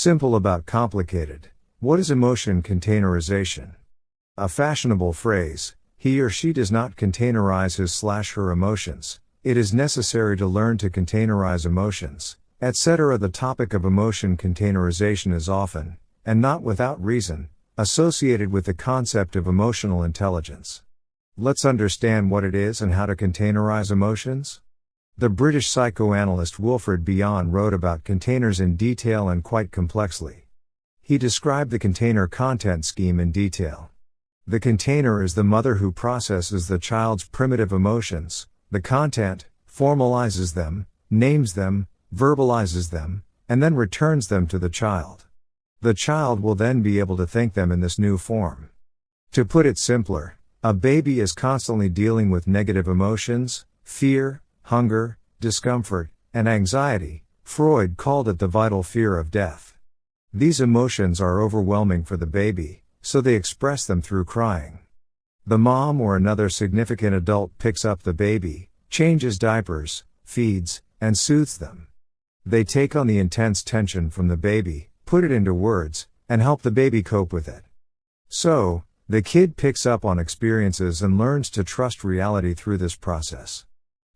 Simple about complicated. What is emotion containerization? A fashionable phrase. He or she does not containerize his/her emotions. It is necessary to learn to containerize emotions, etc. The topic of emotion containerization is often, and not without reason, associated with the concept of emotional intelligence. Let's understand what it is and how to containerize emotions. The British psychoanalyst Wilfred Bion wrote about containers in detail and quite complexly. He described the container content scheme in detail. The container is the mother who processes the child's primitive emotions. The content formalizes them, names them, verbalizes them, and then returns them to the child. The child will then be able to think them in this new form. To put it simpler, a baby is constantly dealing with negative emotions, fear, hunger, discomfort, and anxiety. Freud called it the vital fear of death. These emotions are overwhelming for the baby, so they express them through crying. The mom or another significant adult picks up the baby, changes diapers, feeds, and soothes them. They take on the intense tension from the baby, put it into words, and help the baby cope with it. So, the kid picks up on experiences and learns to trust reality through this process.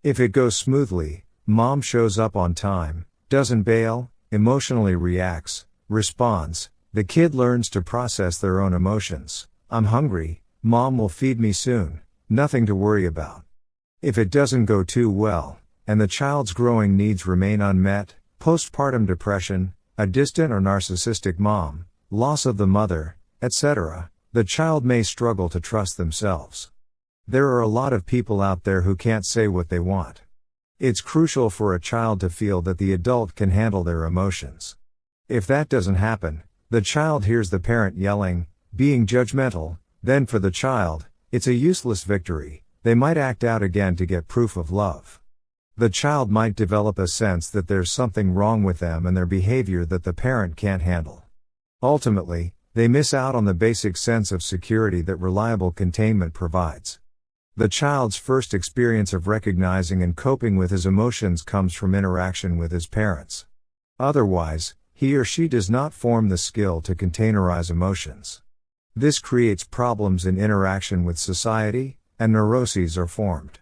If it goes smoothly, mom shows up on time, doesn't bail, emotionally reacts, responds, the kid learns to process their own emotions. I'm hungry, mom will feed me soon, nothing to worry about. If it doesn't go too well, and the child's growing needs remain unmet, postpartum depression, a distant or narcissistic mom, loss of the mother, etc., the child may struggle to trust themselves. There are a lot of people out there who can't say what they want. It's crucial for a child to feel that the adult can handle their emotions. If that doesn't happen, the child hears the parent yelling, being judgmental, then for the child, it's a useless victory. They might act out again to get proof of love. The child might develop a sense that there's something wrong with them and their behavior that the parent can't handle. Ultimately, they miss out on the basic sense of security that reliable containment provides. The child's first experience of recognizing and coping with his emotions comes from interaction with his parents. Otherwise, he or she does not form the skill to containerize emotions. This creates problems in interaction with society, and neuroses are formed.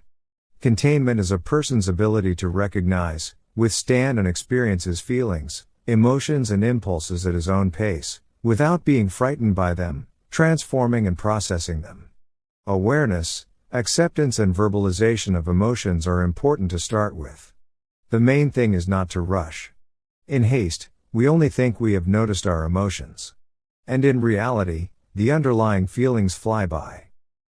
Containment is a person's ability to recognize, withstand and experience his feelings, emotions and impulses at his own pace, without being frightened by them, transforming and processing them. Awareness, acceptance and verbalization of emotions are important to start with. The main thing is not to rush. In haste, we only think we have noticed our emotions. And in reality, the underlying feelings fly by.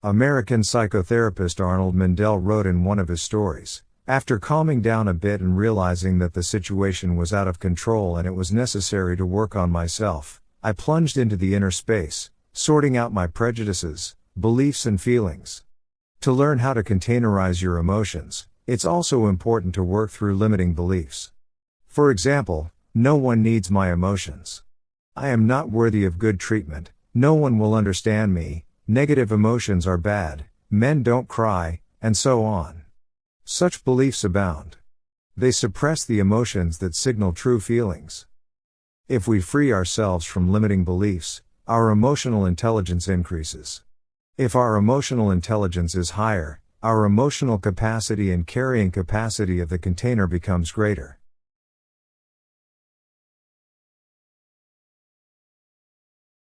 American psychotherapist Arnold Mindell wrote in one of his stories, after calming down a bit and realizing that the situation was out of control and it was necessary to work on myself, I plunged into the inner space, sorting out my prejudices, beliefs and feelings. To learn how to containerize your emotions, it's also important to work through limiting beliefs. For example, no one needs my emotions. I am not worthy of good treatment, no one will understand me, negative emotions are bad, men don't cry, and so on. Such beliefs abound. They suppress the emotions that signal true feelings. If we free ourselves from limiting beliefs, our emotional intelligence increases. If our emotional intelligence is higher, our emotional capacity and carrying capacity of the container becomes greater.